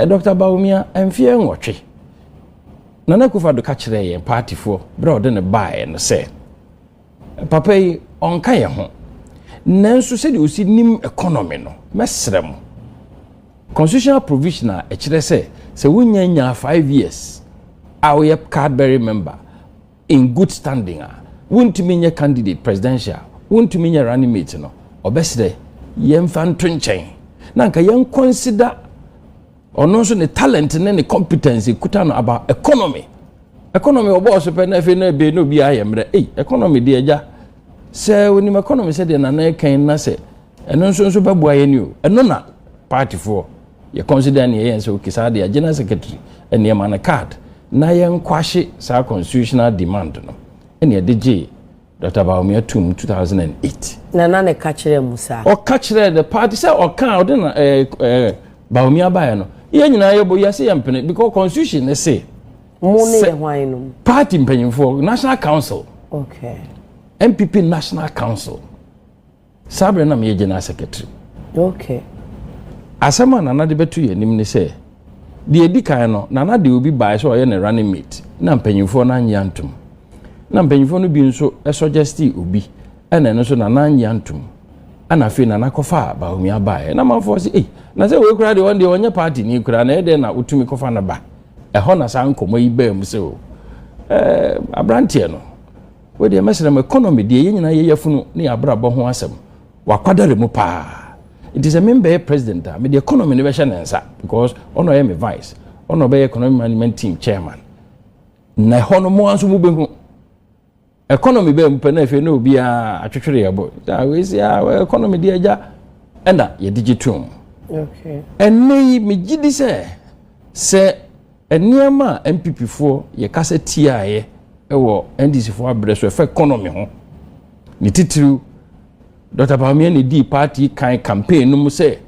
Dr. Bawumia emfie nwotwe Nana Akufo Addo ka kire ye party for bro de ne buy no say papa yi onka ye ho nanso se de osi nim economy no mesrem constitutional provision a kire se wunya 5 years our cardbearer member in good standing won't mean your candidate presidential won't mean your running mate no obesde yemfa ntonchen na nka yen consider ono so ne talent ne ne competence kuta no about economy obo so pe na fe na be no bi ayemre economy de eja se woni economy se de na kan na se eno so babu ayeni o eno na party for ye consider ne yen se okisa de general secretary ene ma na card na yen kwahye sa constitutional demand no ene de je Dr. Bawumia 2008 na ne ka kire musa o ka kire the party say o kan o de na Bawumia bae no ye nyina ye bo yase yempene because constitution ne say mo ne ye hwan no party mpanyimfo national council okay NPP national council sabre na me general secretary okay asema na de betu ye nim ne say de edikan no na de obi bae so ye ne running mate na mpanyimfo na nyantum na mpanyimfo no bi nso suggesti obi ena no so na nyantum ana fe na nakofa Bawumia bae na manfo se na se we kura de won de onye party ni kura na ede na utumi kofa na ba ho na san komo yi ba mu se o abrantie no we de mesere economy de ye nyina ye yafunu ne abrabo ho asem wakwadare mu pa it is a member president me the economy ne be hye nensa because ono ye me vice ono be economic management team chairman na hono mo anso mu be hu economy be mpe na fe na obi a atwetwere yebo da we see economy de eja enda ye digital okay enne me gidi se eniema NPP fo ye kase tiaye ewo NDC fo abreso e fa economy ho ni titiru Dr. Bawumia ne di party kan campaign no mu se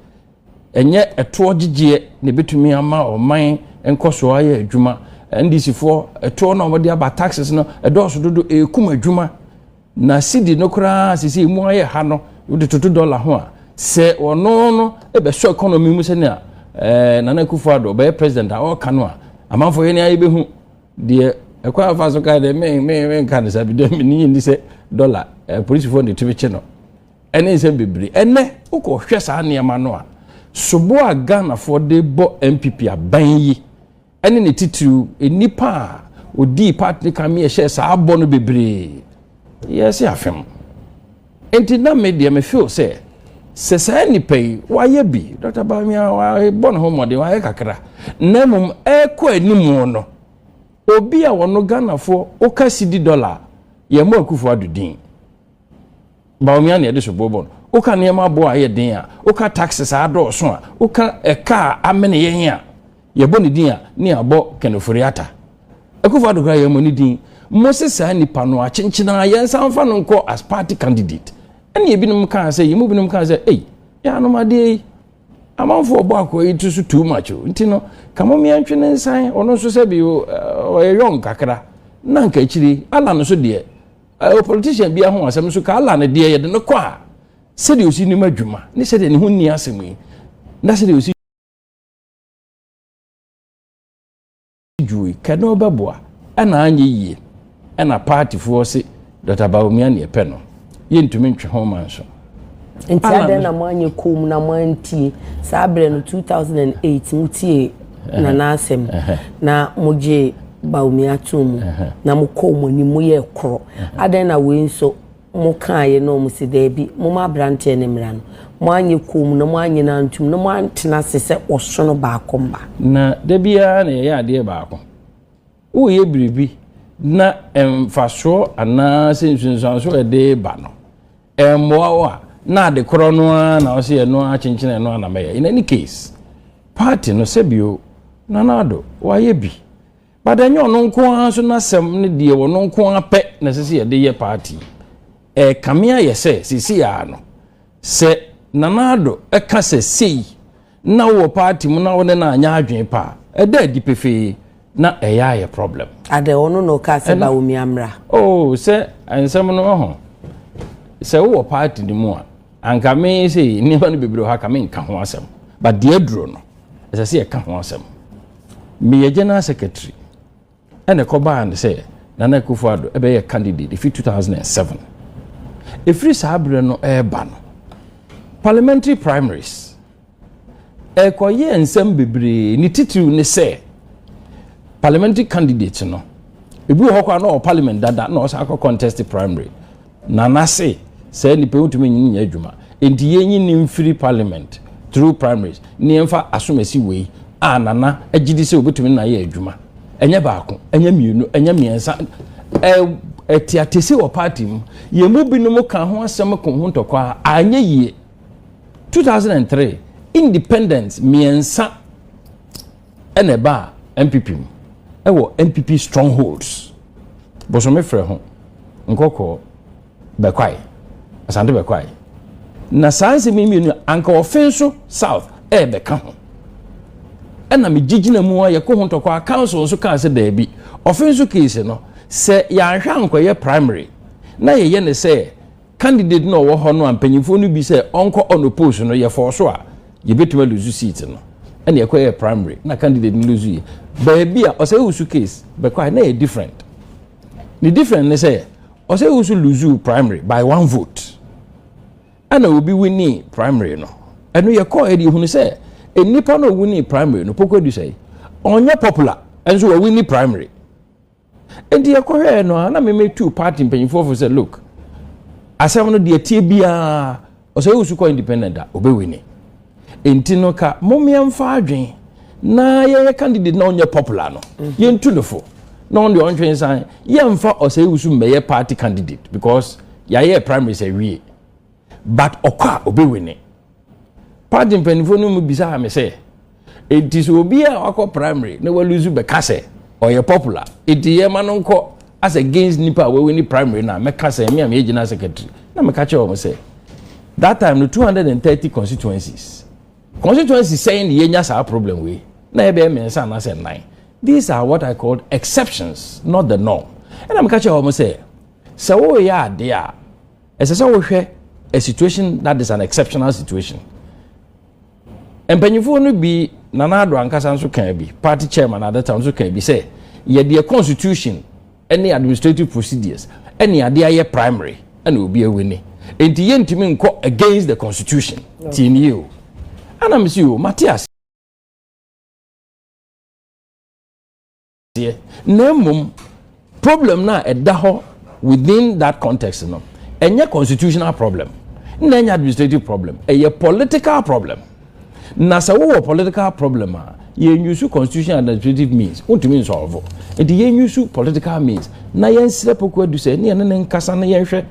enye eto gigye ne betumi ama oman enkoso aye adwuma NDC fo eto na omode aba taxes no edoso dodo ekum adwuma na cedi no kra sisi mu aye ha no wode $2 ho a se ono no ebe so economy mu se ne Nana Akufo Addo be president a o kanu a amanfo ye ne aye behu de ekwa afa so ka de me kan sa bi de ni ni se dollar police fo de tibi che no ene se bebre ene uko hwe sa ne ma no a sobo a Ghana fo de bo NPP aban yi ene ne titiru enipa odi party kan me hye sa abo no bebre yes afem enti na media me feel say se ni pay waye bi Dr. Bawumia wa bon homode wa kakra na mum ko animu no obi a wono Ghana fo o ka $10 ye mo Akufo Addo din Bawumia ne de so bobon o ka ne ma bo aye din a o ka taxes ado so a o ka eka amene yen a ye bo ne din a ne abo Ken Ofori Atta Akufo Addo gra ye mo ne din Moses nipa no a chenchina yen sanfa no nko as party candidate ene ebinum kan say yimu binum kan say ya no made amanfo Boakye it so too much nti no kamo me antwe ne nsan ono so se bi o young kakra na nka chiri ala no so de o politician bia ho asem so ka ala ne de ye de no kwa se de osi ni madwuma ne se de ne ho ni asem yi na se de osi jui kano beboa ana anye yie ana party fo se Dr. Bawumia ne pe no ye ntumi ntwe ho man so enti ade na manye kom na mantie sabre no 2008 mutie na nasem na moje Bawumia tum na mokom ni mo ye kro ade na we nso mo kaaye no mo se da bi mo ma brante ne mra no mo anye kom na mo anye na ntum na mo antena sese osono ba akomba na da bia na ye ade ba akon wo ye biribi na emfaso ana sensunsanso ede ba no emmoa na de krono na o se no a chenchene no na me in any case party no sebio Nana Addo wa ye bi badanyo no nko anso na sem ne de wo no nko ape na sese ye de ye party kamia ye se sisi ya no se Nana Addo ka se sei na wo party mu na wo ne na anya adwen pa da di pefe na eya ye problem ade ono no ka se Bawumia mra se ansem no ho se wo party ni mu a anka me se ni ba no bebro ha ka me nka ho asem but de aduro no as I say, I can't answer. Me a general secretary, and a coba and say, Nana Akufo Addo, a candidate, if 2007. If free sabre no air ban, parliamentary primaries, a koye and some bebre, ni titu ne say, parliamentary candidates no. If we have no parliament that no sako contested primary, Nana say ni pe utumi nyi adwuma. Enti yenyi ni free parliament through primaries. Ni emfa asomesi wei nana agidi se obetumi na ye adwuma. Enye baako, enye mienu, enye miensa. Etiatese wo party mu. Ye mu binom ka ho asem ko ho ntokwa anye yie. 2003 independence miensa eneba NPP mu. Ewo NPP strongholds. Bosome frɛ ho. Nkoko bekwai. Asante bekwai. Na sanse mimi anka ofenso south beka ho. Ena me gigina mu aye ko ho ntokwa council so ka se da bi. Ofenso case no se ya hwa ankoye primary. Na ye ne se candidate no wo ho no ampanyifo no bi se onko onopose no ye for so a ye betuma lose seat no. Ena ye koye primary na candidate no lose ye. Baby a ose Owusu case bekwai na ye different. The different ne say ose Owusu lose primary by 1 vote. And will be winning primary no. And we are called Eddie who say a nippon no winning primary no poco do say on your popular and so a winning primary. And the acquire no and I make 2 party paying for say look. As I want to be a TBA or say Owusu independent obey winning. Intinoka momiam fadrin na ye candidate na on your popular no. Yen tunefo. No on the on train sign yemfa or say Owusu may party candidate because ya primary say we. But okwa obe winning. Party mpanifo no mu bisa me say it is obi a akọ primary na we lose be kase or your popular it ye manonko as against nipa we win primary na me kase me am regional secretary na me kache o say that time no 230 constituencies saying the nya sa problem we na e be mensa na say 9. These are what I call exceptions, not the norm. And I'm kache o say so we are there as I we hwe a situation that is an exceptional situation. And when you be Nanado and Kasansu can be party chairman at that time so can be say, ye the constitution, any administrative procedures, any idea primary, and will be a winning. And the end to me against the constitution. Tin you. And I'm you, Matthias. Name problem na a daho within that context, no. And your constitutional problem. Nanya administrative problem, a political problem. Nasa wo political problem ye use constitution and administrative means. What mean solve? And the use political means. Na yen slepo do say ni enen nkasa na yen hwe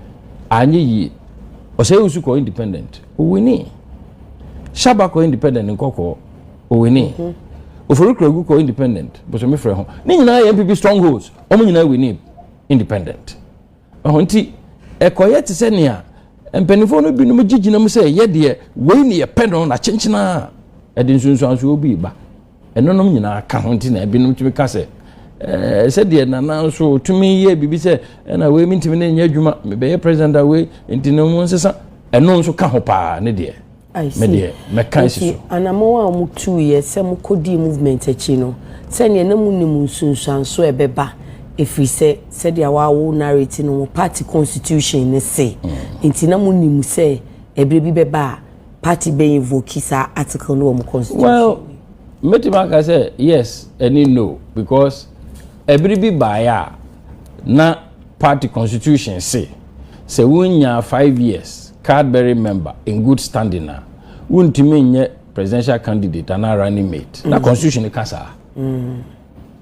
anye yi. O say usu ko independent. O wini. Shaba ko independent nkoko. O wini. Ofori Kweku ko independent. But me frɛ ho. Ni nyina NPP strongholds. Omo nyina wini independent. Ahonti ekoye te se nia empanifo no bi no gigina mu say ye de we ne ye pedo na chenchena e de nsunsuanso obi ba enonom nyina ka ho nti na bi no tumi ka se se de na na so tumi ye bibi se na we mi ntimi na nya adwuma me be president we nti no mu nsesa eno nso ka ho pa ne de me de me kan si so anamo a mu 2 years se mu kodi movement achi no se ne na mu nim nsunsuanso e beba if we say dia wa wo narrate no party constitution ne say nti na mu nim say ebre bi beba party be invoke sa article no mo constitution. Well, Metimaka say yes and no because ebre bi ba ya na party constitution say wunya 5 years card bearing member in good standing na wuntimi nye presidential candidate and running mate na constitution kasa.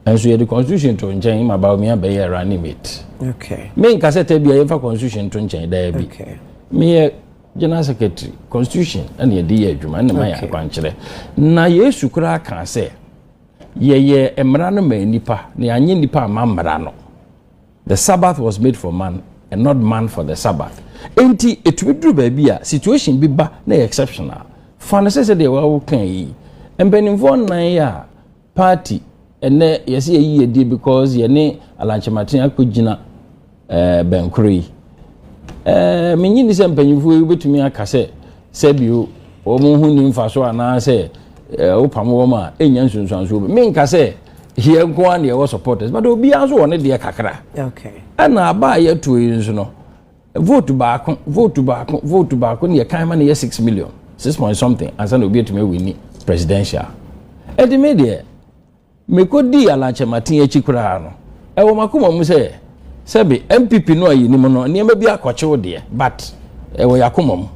And so the constitution to change my Bawumia be a running mate. Okay. Me cassette be a constitution to change there be. Okay. Me general secretary constitution and ye dear Juma and my acquaintance. Na yesu kura can say ye emrano me nipa ni anyi nipa mamrano. The Sabbath was made for man and not man for the Sabbath. Enti it will do baby a situation be ba na exceptional. For necessity they were okay. And benefit na ya party. And yes, ye did because ye ne Alanche Martin akugina Benkuri. Mini this empanyfo betumi aka say you o mo hu nim fa so ana say opamo ma enya nsunsuanso me nka say here go an your supporters but obi anso won de kakra okay ana aba ya to yinso no vote back ne kan ma ne 6 million 6 point something ansa na obi etime win presidential e de me de me ko di alache matin echi kura no e wo makoma mu say sebe NPP no ayi ni mo no ne ma bi akwache wo de but e wo yakoma mu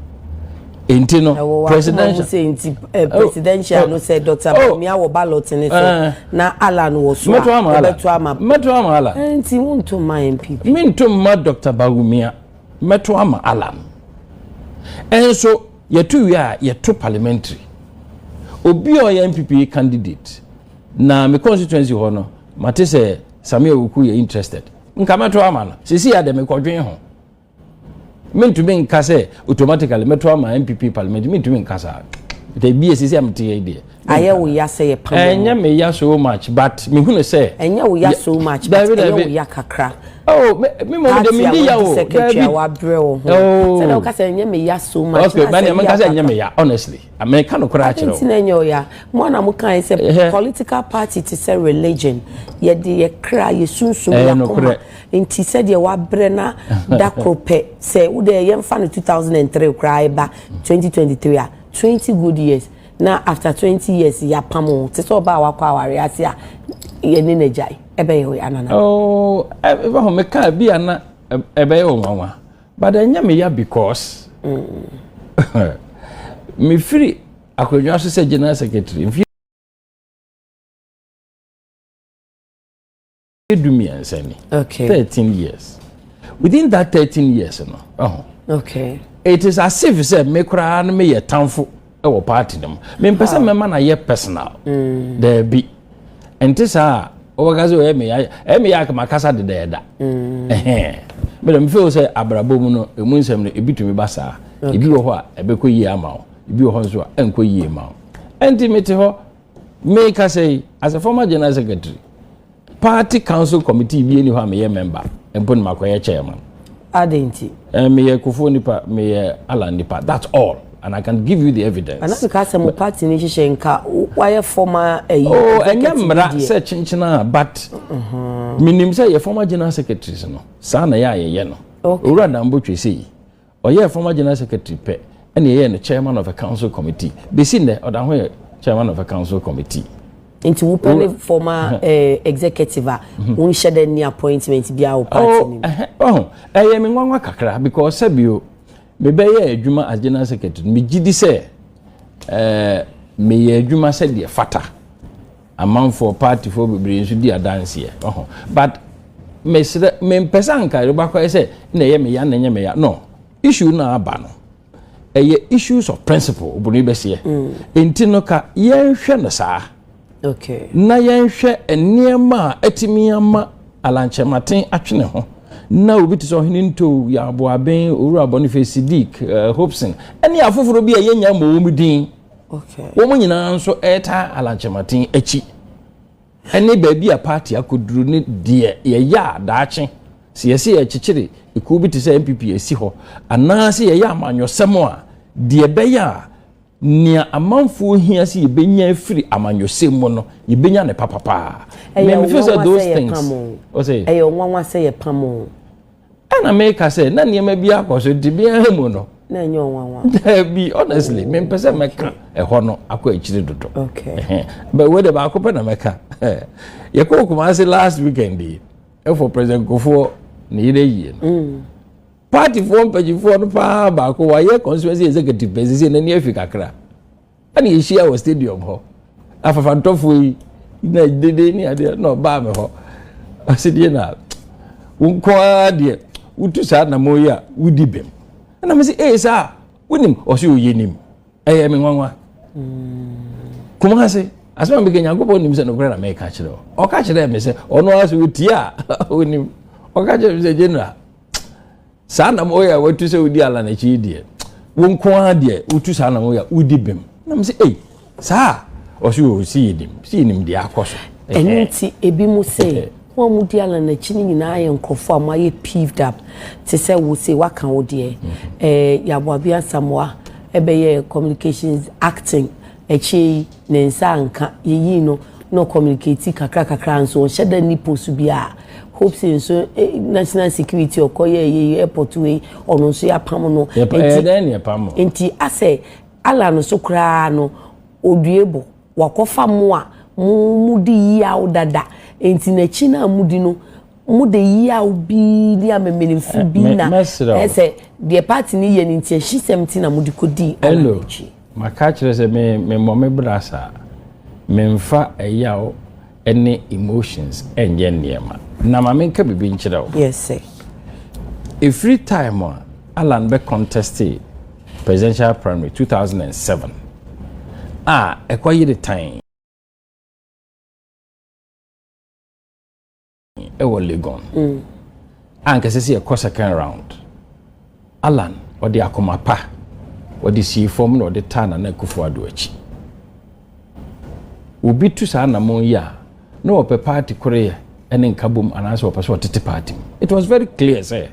enti no presidential no say Dr. Bawumia wo ballot ni so na Alan wo so meto ama ala enti wonto ma NPP minto ma Dr. Bawumia meto ama Alan enso yetu ya yetu parliamentary obi o ya NPP candidate na me constituency ho no mate say Sammy Oku ye interested nka meto ama no sisi ya de me kodwen ho mintu bin kase automatically meto ama NPP parliament mintu bin kasa the BSC am tie dey aye wo ya say pam enya me ya so much but me hu no say enya wo ya so much but enya wo ya kakra oh me mo de me di ya wo secretary wa bre wo ho say na kase enya me ya so much okay man kase enya me ya honestly America no kra kire enti na enya ya mo na mo kan say political party to say religion ye de ye kra ye sunsun ya koma enti say de wa bre na darko pe say wo de ye mfa no 2003 kra ba 2023 20 good years now after 20 years ya pamo te so ba wa kwa aware ase a ye ni najai ebe ye anana oh ebe ho me ka bi ana ebe ye onwanwa but enya me ya because me free akodwa so se general secretary mfi edumian semi okay 13 years within that 13 years no okay it is as if say me kra na me ye tanfo e wo party dem me mpese me ma na ye personal there be entisa o gazo me ya ka makasa de da me dem feel say abrabo mu no emu nsem no ebitumi basa ebi wo ho a ebekọ yi ama o ebi wo ho nso a enko yi ma o enti mete ho me ka say as a former general secretary party council committee bi eni ho a me ye member empon makoye chairman adenti me ye Akufo nipa me ye Alan nipa that's all and I can give you the evidence and because some party ni hyenka why former enyamra say chinchina but minim say ye former general secretary no sa na ye no owura dambotwe sei oye former general secretary pe and ye no chairman of a council committee be seen there oda ho chairman of a council committee into wupele former executive won shede ni appointment bia o party ni me nwanwa kakra because sabio me be ye adwuma as general secretary me gidi say me ye adwuma say de fata amount for party for bebre nso di dance here but me mpesa nka ro bakwa say na ye me ya na nye me ya no issue na aba no issues of principle obuni be se enti no ka ye hwe no saa okay na yenhwe eniema atimiama alanchematen atwene ho na obi te so hini nto ya aboaben owura Boniface Dick Hopeson eni afoforo bi yenya ma womudin okay wo nyina nso eta alanchematen achi eni baabi a party akoduru ne de ye ya daache se yesi ya chichire ikubi bi te se NPP esi ho ana se ye ya amanyosemo a de be ya nia amanfo hia se yebenya free amanyosemo no yebenya ne papapa me feel say those things o say eyo nwanwa say ye pamo ana make say na niam bia akoso de bia mu no na enyo nwanwa be honestly me pese meka ho no akọ achire dodo okay but we de ba akọ na meka ye ko kuma say last weekend for president Kofo ne yire yi no party form page for no pa ba ko wa ye constituency executive president na ni Africa kra ani ye share wa stadium ho afafantofo yi na dede ni ade no ba me ho asidi na unko ade utu sa na moya udi bem na me say sa wonim o se oyenim me nwanwa kuma se asema be genya gobo nim se no kra na me ka kire o ka kire me se ono aso utia onim o ka kire me se general sa na moya watu se udi ala na chi die unko ade utu sa na moya udi bem na me say sa o se o si nim dia akoso enti ebi mu say won mu dia la na chini nyina aye nkofo amaye peeved up te say wo say wakan wo de ya boabia samoa ebe ye communications acting echi ne nsa anka yeyi no communicate kakra nso sheda ni post bia Hopeson so national security okoye airport we ono so ya pam no enti ase ala no so kra no oduebo wakofa mo a mudi ya udada enti na chi na mudi no mude ya ubi dia memenifu bi na ese the party ni ye nti 17 na mudi kodi ala chi maka kire se me mo brasa memfa eyawo any emotions enye niema na ma menka bibi nkyira wo yes sir every time Alan be contested presidential primary 2007 ekwaye the time Legon anka sesi e second round Alan odi akomapa odi si form na odi ta na Akufo Addo achi obi tu sa na mon ya no ope party korea ene nkabom anase ope so tete party it was very clear say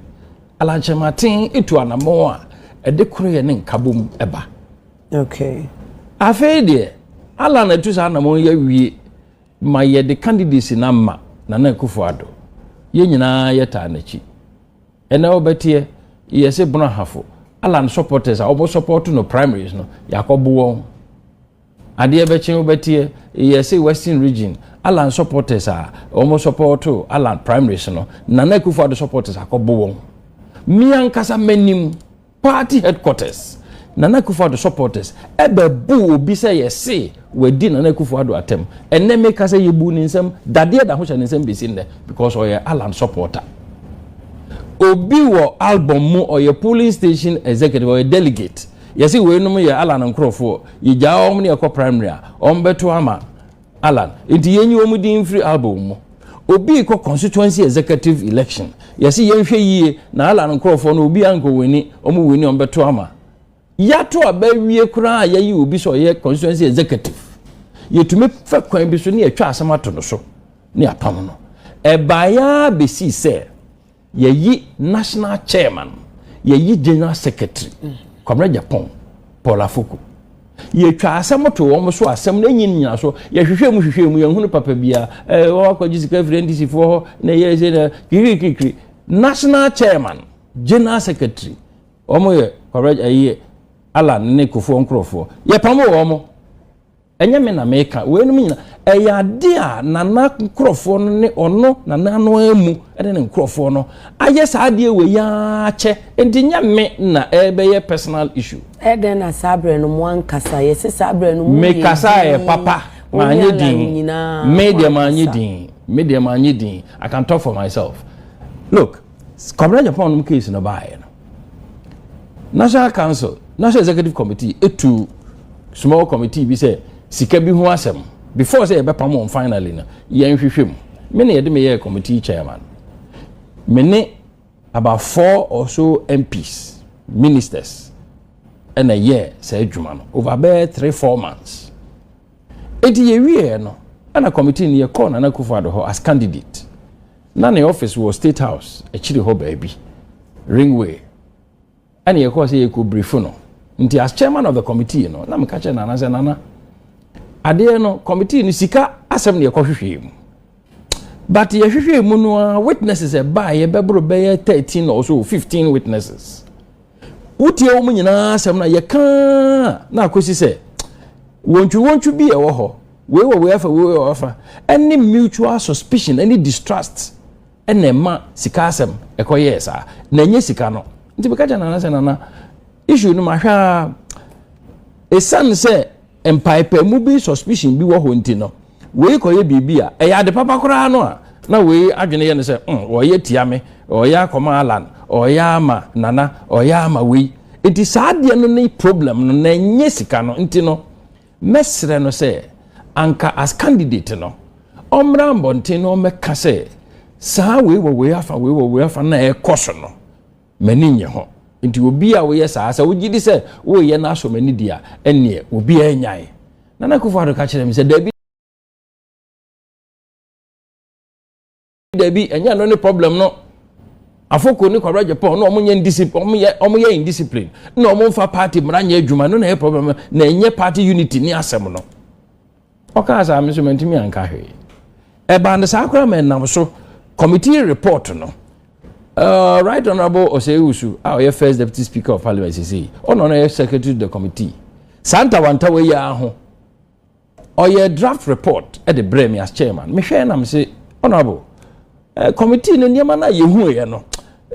Alan Kyeremanteng itu anamo a ede korea ne nkabom eba okay afede Alan tu sa na mon ya wie ma ye the candidates na ma na Akufo Addo ye nyina yeta na chi ene obetie ye se bona hafo Alan supporters obo support no primaries no yakobo won ade ebeche obetie ye se western region Alan supporters almost support to Alan primaries no na Akufo Addo supporters akobo won mi ankasa manim party headquarters na Akufo Addo supporters ebebu obi se ye se wedi na Akufo Addo atem enne me kasa ye bu ni nsem dade da ho hye ni nsem besi nde because oye Alan supporter obi wo album mu oye polling station executive or delegate yesi we no ye Alan nkrofo ye ja om ne ekọ primary ombeto ama Alan enti yenyi omu din free album mu obi ko constituency executive election yesi yenhwe yie na Alan nkrofo no obi anko weni omu weni ombeto ama yato abawie kura yeyi obi so ye constituency executive yetume fa kwan bi so ne atwa asamato no so ne apam no ebaya besi se yeyi national chairman yeyi general secretary Kwabena Agyapong Paul Afuku ye twa asamoto wo so asem na nyin nyina so ye hwehwe mu ye hunu papa bia wo akwaji sika friendship fo ho na ye je na kiri national chairman general secretary omo ye Kwabena aye Alan ne Akufo nkrofo ye pamo wo mo enye me na meka we no nyina eya de a nana nkrofo ne ono nana no emu ene ne nkrofo no aye sa de we ya che enti nya me na ebe ye personal issue eden na sabre no mo ankasa ye se sabre no me kasa ye papa manye din media manye din I can talk for myself look Kwabena Agyapong no case no bae no National Council National Executive Committee etu small committee bi say sika bi ho asem before say ebe pam on finally na yen hwehwem me na yede me ye committee chairman me ne about 4 or so MPs ministers and a year say adwuma no over about 3-4 months eti ye wie no ana committee ni ye call na Akufo Addo as candidate na ne office was State House achiri ho baby Ringway and ye call say ye ko brief no nti as chairman of the committee no na me ka che na say nana ade no committee ni sika asem ne ekohwehwe mu but ye hwehwe mu no witnesses e ba ye bebro be 13 or so 15 witnesses utie wo nyina asem na ye ka na akosi se wonchu bi e wo ho we afa any mutual suspicion any distrust enema sika asem ekoye sa na nye sika no nti be ka jana na na issue no ma hwa esan se empaipe mu bi suspicion bi wo ho nti no we koye bibia e ya de papa kora no a na we adwene ye ne se wo ye tia me o ya koma Alan o ya ama nana o ya ama we enti saade no ne problem no na nye sika no nti no mesre no se anka as candidate no omra mbonte no meka se sa we afa na e koso no mani nye ho nti obi a we yesa asa wogidi se wo ye na aso mani dia ene obi anyai na Akufo Addo ka kire me se Dabi enya no ne problem no afoko ni Kwabena Agyapong no omunye indiscipline no omunfa party mranya adwuma no na problem na enye party unity ni asem no okaza amesement mi anka hwe e ba nda sakra men nam so committee report no right honorable Owusu our first deputy speaker of parliament say ono secretary to the committee santa wanta we ya ho oye draft report at the bremi as chairman me hwe na me say honorable committee no niam na yehu ye no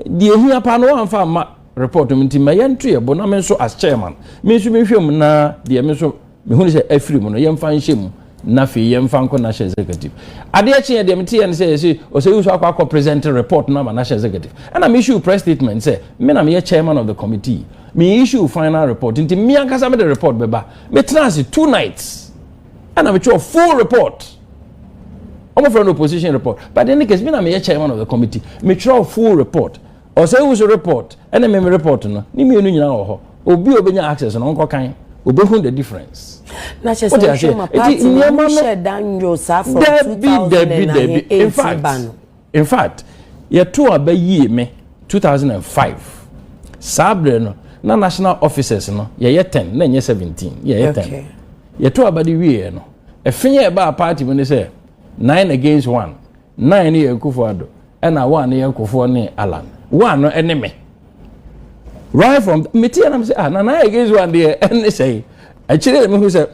de ehu apa no amfa ma report mti mayentu ye bo na me so as chairman me so me hwem na de me so me hu ni say afiri mu no yemfa nhyem na fe yemfa nko national executive ade achi de mti ye say Owusu akwa present report na national executive and I issue press statement say me na me chairman of the committee me issue final report nti me ankasa me the report beba me trans 2 nights and I me show full report. I'm from the opposition report. But in any case, me na me chairman of the committee. Me show full report. Or say who's a report. And me report no. Ni me nyina ho. Obi obenya access no nko kan. Obi hu the difference. Na che say show my party. No share down your from 2008. In fact, ye to abayi me 2005. Sabre no na national officers no ye 10 na ye 17. Ye 10. Ye to abadi wie no. E finye ba party when they say 9 against 1. 9 ye Akufo Addo. And 1 ye Akufo ni Alan. 1 no enemy. Right from me and I'm say na 9 against 1 there and say actually me who say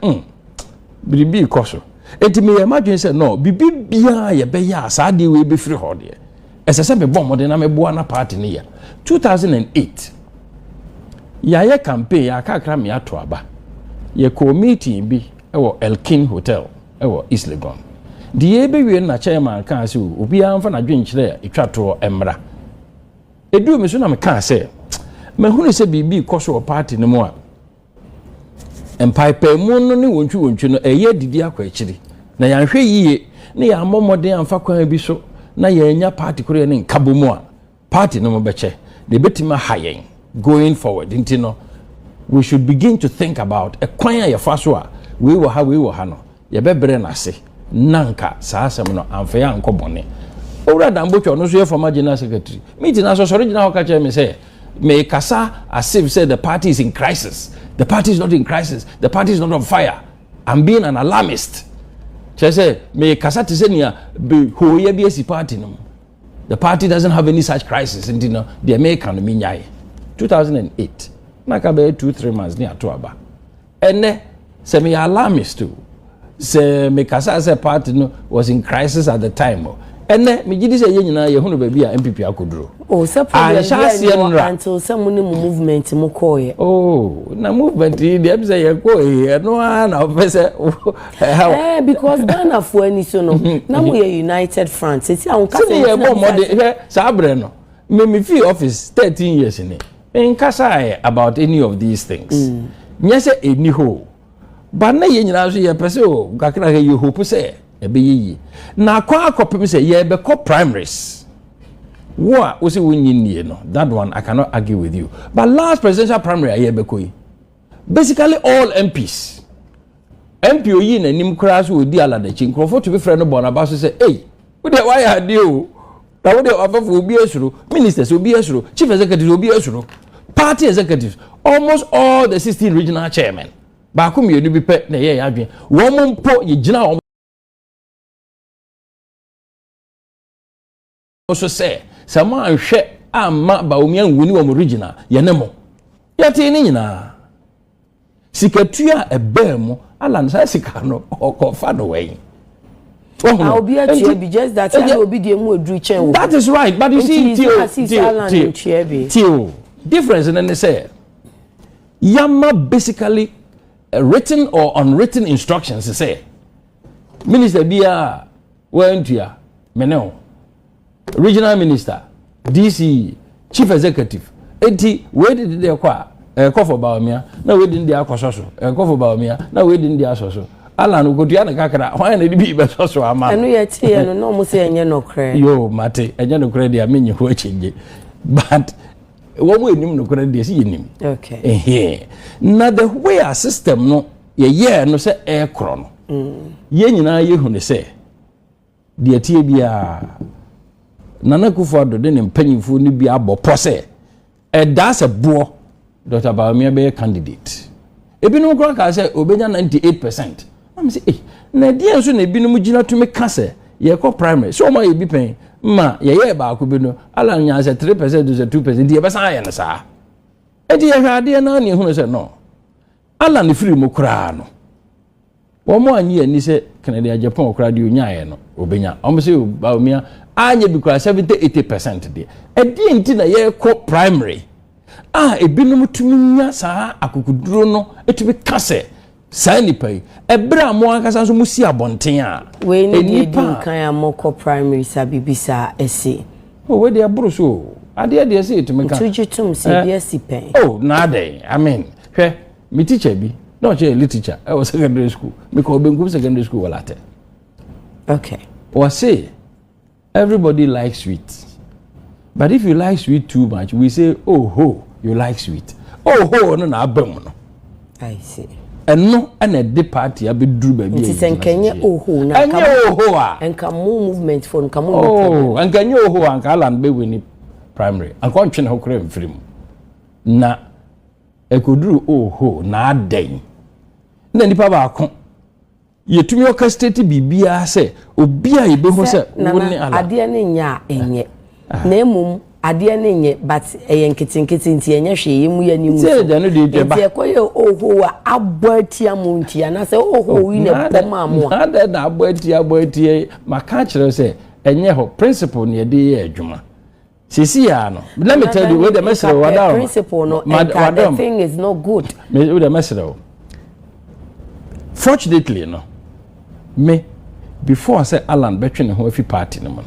bibi koso. Enti me imagine say no bibi bia ye be ya sa de we be free ho there. Ese me bomb de na me boa na party ni ya. 2008. Ya campaign ya kakra me ato aba. Ye committee bi ewo Elkin Hotel ewo East Legon. The ebe na chairman kan say obi amfa na dwenkyere etwato emra edu me so na me kan say me hunu say bibi koso party no mu a empaipa mu no ne wontwu no eye didi akwa ekiri na ya hwe yiye ne ya momoden amfa kwan bi so na ya nya party kore ne nkabo mu a party no mo beche de betima hayen going forward intino we should begin to think about a kwan ya faso a we wo ha no ye bebre na se nanka saasem no amfeya nkobone owura dambotwa no so ye former general secretary meeting na so original ho ka che me say me kasa as if say the party is in crisis. The party is not in crisis. The party is not on fire. I'm being an alarmist. Che say me kasa te say nia be hoye bi esi party no. The party doesn't have any such crisis and you know the American me nyai 2008 na ka be 2-3 months ni ato aba ene say me alarmist too. Say me kasa say party no was in crisis at the time ene me gidi say ye nyina ye hunu ba bia NPP akoduro say problem until some movement mo koye na movement dey say ye ko no na ofese because Ghana for any so no na mo ye united front say an kasa ye bo modern sabre no me fee office 13 years ni en kasa about any of these things nya say eni ho ba na ye nyina so ye pese o kakra ye hope say e be yi na kwa akopem say ye be ko primaries wo a wo say wonyi nie no that one I cannot argue with you but last presidential primary ye be ko yi basically all MPs MP oyi na nim kra so odi aladachi nkrofo to be friend no bona ba so say hey we dey why had you na we dey offer obi esuro ministers obi esuro chief executive obi esuro party executives almost all the 16 regional chairmen ba ko mienu bi pe na ye ya adwen wo mo mpo ye gina so say sama anhwe amma Bawumia nwuni wo original ye ne mo yete ni nyina sikatua ebam ala nsa sika no okofa no wen I'll be at you just that I will be the mu edru chen. That is right, but you see till difference and then they say yama basically written or unwritten instructions to say minister bia went here meneo regional minister DC chief executive enti we did dey kwa Akufo Bawumia na we did dey akososo Akufo Bawumia na we did dey asoso ala no godua na kakra hwan na bi be soso ama enu ye tie no no mo se enye no kre yo mate enye no kre dia menye ho achinje but wo mo enim no kre dia si yenim okay na the way our system no ye no se e kro no ye nyina ye hu ne se dia tie bia Nana Akufo Addo de ne mpanyimfo ni bi abopɔ sɛ ɛda sɛ boɔ Dr. Bawumia be candidate ebinom kora ka sɛ obenya 98%. am say na die nso na ebinom gina to me ka sɛ ye kɔ primary so ma ye bi pen ma ye ba ko bi no ala nya sɛ 3% to 2% die be san ye no saa edi ye hwade na ne hu sɛ no ala ne firi mu kora no wo mo anyi ani sɛ Kennedy Agyapong kora de onya ye no obenya am say Bawumia anya bi kora 70-80% de edi nti na ye kɔ primary ebinom tumi nya saa akukuduro no etumi kase saa nipa yi ebra mo akasa so musi abonten a we ni di kan amoko primary sabibisa ese we dey aburo so ade say etumi kan tujitum se bi esi pen na dey I mean hwe me teacher bi no che literature I was secondary school me ko benkum secondary school walate okay or say everybody likes sweet, but if you like sweet too much we say oh ho you like sweet. Oh ho no na abam no. I see. And no and a de party abi dru ba bi. It is enkenye oh ho na ka. Enye oh ho a. Enka movement for nka mo. Oh, enkenye oh ho anka land be wini primary. Anka ntwe na hokra mfirim. Na ekoduru oh ho na adan. Na nipa ba akon. Yetumi orchestrate bibia se obi a yebe ho se woni ala. Ade ne nya enye. Na emum ade ne nye but eyenketenkete nti enye hwe yemu ya ni mu se de no de ba nti ekoye oho a aboatia mu nti ana se oho wi ne boma mo a da da aboatia maka kire se enye ho principle ne de ye adwuma sisi ya no let me tell you where the message wada principle no the thing is not good me with the message fortunately no me before say Alan betwe ne ho afi party no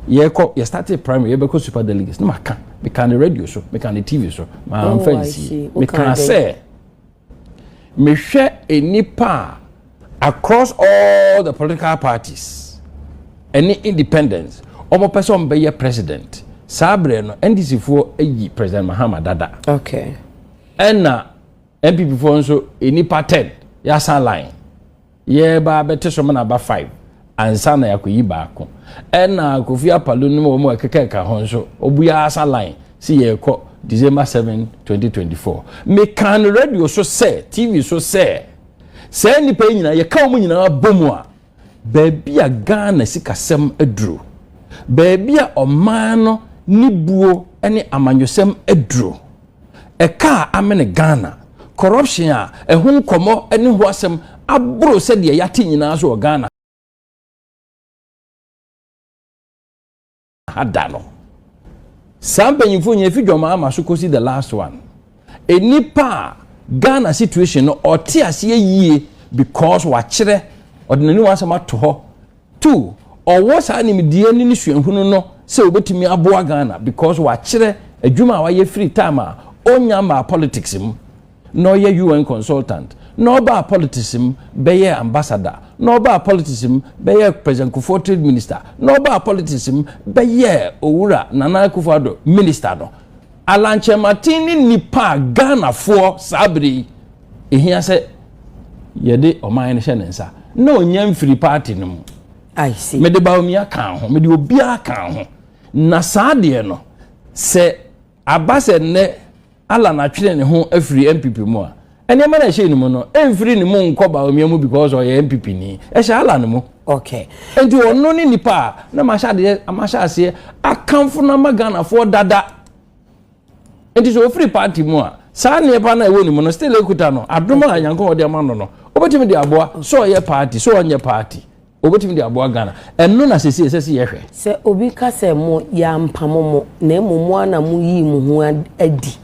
ye started primary ye be super delegates no maka me can the radio show me can the TV show my fancy me can say me share a nipa across all the political parties any independence omo person be ye president sabre no NDC for eyi president Mahamadu Dada okay and na NPP for nso a nipa 10 ya san line ye ba bete so na ba 5 ansa na yakoyi baako ena Kofi Apalo no mo ekeka ho nso obuya asa line si ye ko December 7 2024 me can radio so say TV so say ni pa nyina ye ka mo nyina bomu a baabi a Ghana sikasem aduro baabi a oman no nibuo ene amanyosem aduro eka amene Ghana corruption a ehun komo ene ho asem aburo se de yate nyina so Ghana Adano. Something you find if you don't masukosi the last one. A nipa Ghana situation or tears ye because watchere or the new one to her. 2 or what's anime the issue and who no say obeti me aboa Ghana because watchere a juma wa ye free timer onyama politics him no ye UN consultant. No ba politicism be ambassador no ba politicism be president Akufo trade minister no ba politicism be Owura Nana Akufo Addo minister no alanche matini nipa Ghana for sabri ehia se yede oman ne hye nensa na onyam free party no I see me de Bawumia kan ho me de obia kan ho na saade no se abase ne ala na twere ne ho afiri NPP mu a ene ma na hye ni mu no emfiri ni mu nkɔ Bawumia mu because o ye NPP ni e hye ala no mu okay enti ono ni nipa na amasha ase akamfo na magana for dada enti so free party mu a saa ne pa na ewo ni mu no still ekuta no adoma anyanko ode ma no no obetimi de aboa so ye party so onye party obetimi de aboa Ghana eno na sesi ye hwe se obi ka se mo ya mpamo mo na emu ana mu yi mu ho adi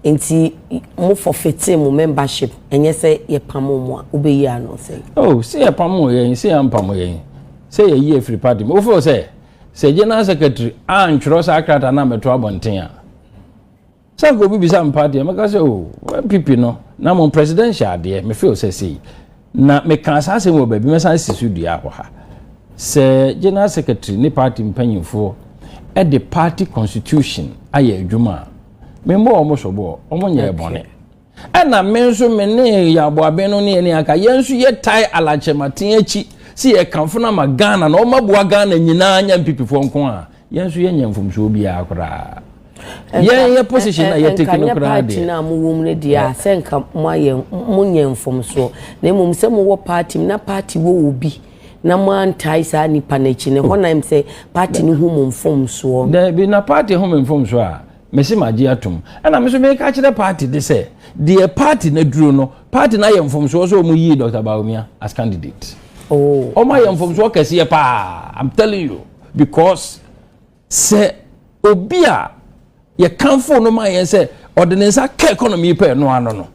enti mo forfeit mo membership enye se ye pamo mo obeyi ano se oh se ye pamo ye se ya mpamo ye se ye yi free party mo fo se general secretary antro sakrata na meto abonten a se go bi bisa party maka se oh NPP no na mo presidential de me feel se na me kan sa se mo ba bi me san sisu dua ho ha se general secretary ni party mpanyimfo e the party constitution aye adwuma membo omo sobo omo nye bone na menso me ne ya boabe no ne aka yenso ye tai alachematin achi si ye kanfo na Ghana na omaboa Ghana nyina anya MPP fo nko a yenso yenya mfomso bi akora ye position na ye take no kra de na mo wom ne dia senka mo aye mo nyemfomso na emom se mo wo party na party wo obi na mo antai sa nipa na chi ne ho na im se party ni hu mo mfomso da bi na party hu mo mfomso a mesi maji atom na me so me ka kire party de se the party na duro no party na ye mfomso so mo yi Dr. Bawumia as candidate. Oh my mfomso kese pa, I'm telling you, because se obia ye kanfo no ma ye se ordinance ka economy pe no ano no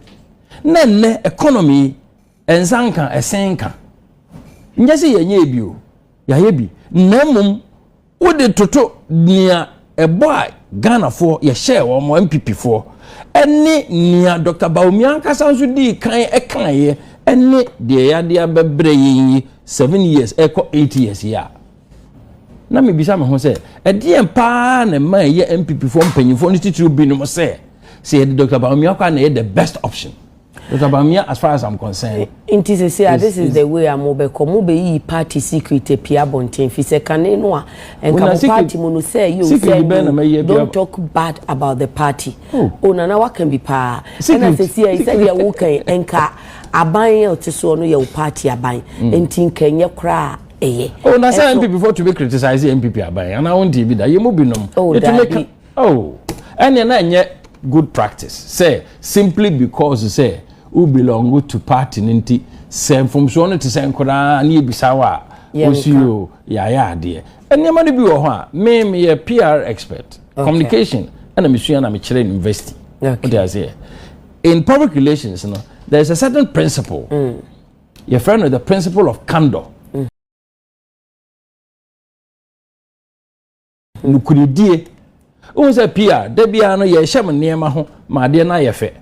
na ne economy ensanka esenka nya se ye nya bio ya ye bi na mum wo de toto nia eboy Ghana for ye share wo mo NPP for eni nia Dr. Bawumia kasanso di kan ekan ye eni de ya de abebre yi 7 years eko 8 years ya na me bisa me ho se e de empa na ma ye NPP for mpanyifo ni titiri bi no se Dr. Bawumia kwa na ye the best option. Dr. Bawumia, as far as I'm concerned, this is the way I'm move yi party secret pia bonten fi se kane no a enka party mo no say you say don't talk bad about the party. Oh na what can be pa na se say ya wo kan enka aban o teso no ya party aban enti kenye kra eye. Oh na say NPP before to be criticize NPP aban and I want to be that you mo bi no. And na nye good practice say simply because say who belong to party ninti sem from so no to sen kora na ebisa wa osio ya de enema no bi wo ho a me PR expert communication and me sua na me kire university. What do I say? In public relations, there is a certain principle. Your friend with the principle of candor. Nukuridie. O say PR, de bia no ye hyem niema ho ma de na ye fe.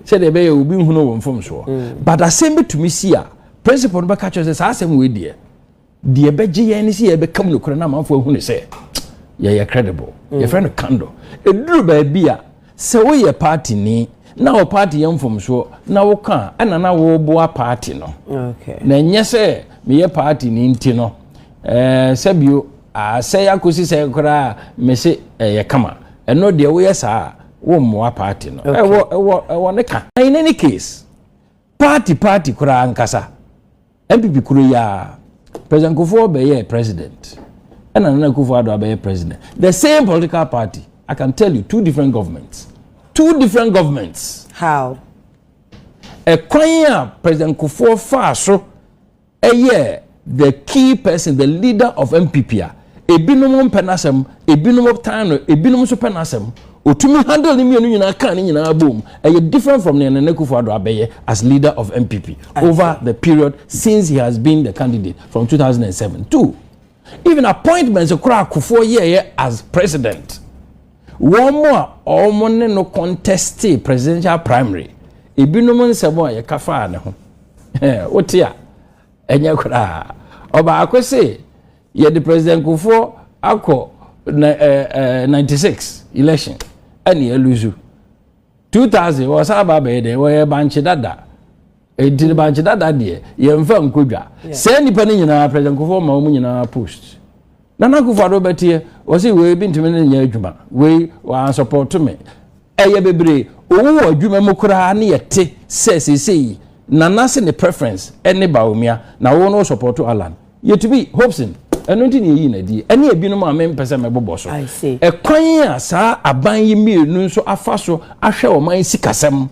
Say de be ye obi hu no wonfom so. But asem to me see a principle no be catch say asem we de beje ye ni see ye be kam no kora na manfo hu ne say ye credible. Your friend candor. Eduru ba bia say we ye party ni na o party yam from so na wo kan na wo boa party no. Okay. Na nye say me ye party ni nti no sabio say akosi say kora me say ye kama eno de wo yes wo moa party no wo ne ka. In any case party kora ankasa NPP kuro ya President Akufo be ye president and Akufo Addo be ye president, the same political party. I can tell you two different governments. How? A kwanya President Akufo fa so the key person, the leader of NPP. Ebinom penasem, ebinom time, ebinom so penasem. Otumi handle ni mienu nyina kan ni nyina bom. Different from Akufo Addo abeye as leader of NPP over the period since he has been the candidate from 2007. Two, even appointments okra Akufo ye as president. One more almost no contest presidential primary. Ebinom nsebo ye kafa ne ho. Otia enya kura. Oba akwese ye the President Akufo akọ 96 election and ye Owusu 2000 was ababe de we banche dada edin banche dada de ye mfa nkodwa say nipa ni nyina President Akufo ma omu nyina post na Akufo Addo betie o say we bi ntime ne nya adwuma we wa support me eye bebre owu adwuma mu kura na ye te say na se ne preference ene Bawumia na wo no support Alan ye to be Hopeson eno nti ne yi na di ene ebinom a mempese mebobo so e kwan a saa aban yi mienu nso afa so ahwe o man sikasem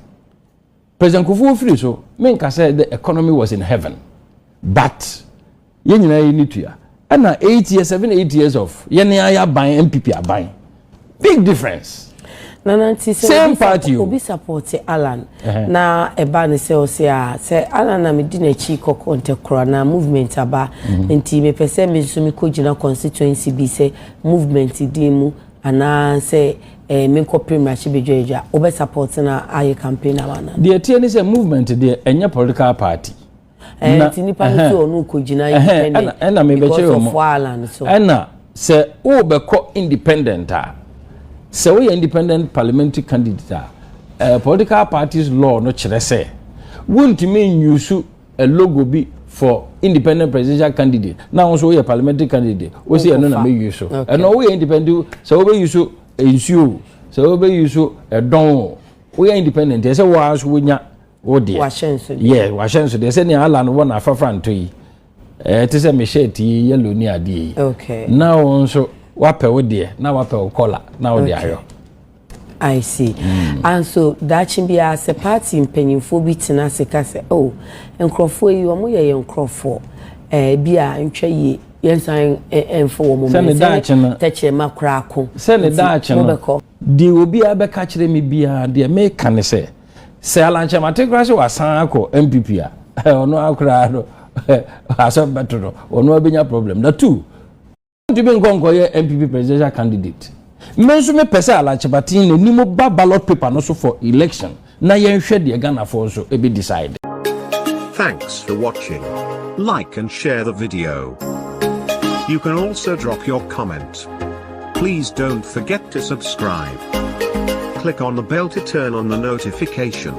President Akufo free so menka say the economy was in heaven, but ye nyina yi nitua na 7-8 years of ye ne aya ban NPP aban, big difference. Same party obi support Alan na eba ne say Alan na me di na chi kokonte kora na movement aba enti me pese me so me kojina constituency bi say movement di mu ana say me ko premier chi bedwaja obi support na aye campaign aba the tie ni say movement dey enya political party enti ni pa so onu kojina independent na me be chere o Alan so na say o be ko independent so we independent parliamentary candidate political parties law no chere say won't mean use a logo be for independent presidential candidate. Now also we a parliamentary candidate. We say no na me use so. And no we independent so we use so ensure so we use so don we are independent. They say was we nya o dear. Yeah, washen so they say na ala no one afafa nto yi. Te say me shirt yellow ni ade. Okay. Now also wape wo dear. Now wape wo collar. Now they are. I see. And so that should be as a party in Penyinfo bi tena se ka se oh nkrofo yi omo ye nkrofo bia ntwa yi yensan enfo wo mo me se teche makra ko se ne daach no di obi abeka kire me bia de me kan se alanche matekra se wasan akọ NPP a ono akra no aso betro ono abenya problem na two to be nkonko ye NPP presidential candidate menso me pese alanche batin ni mo ba ballot paper no so for election na yen hwe de Ghana for so e be decide. Thanks for watching. Like and share the video. You can also drop your comment. Please don't forget to subscribe. Click on the bell to turn on the notification.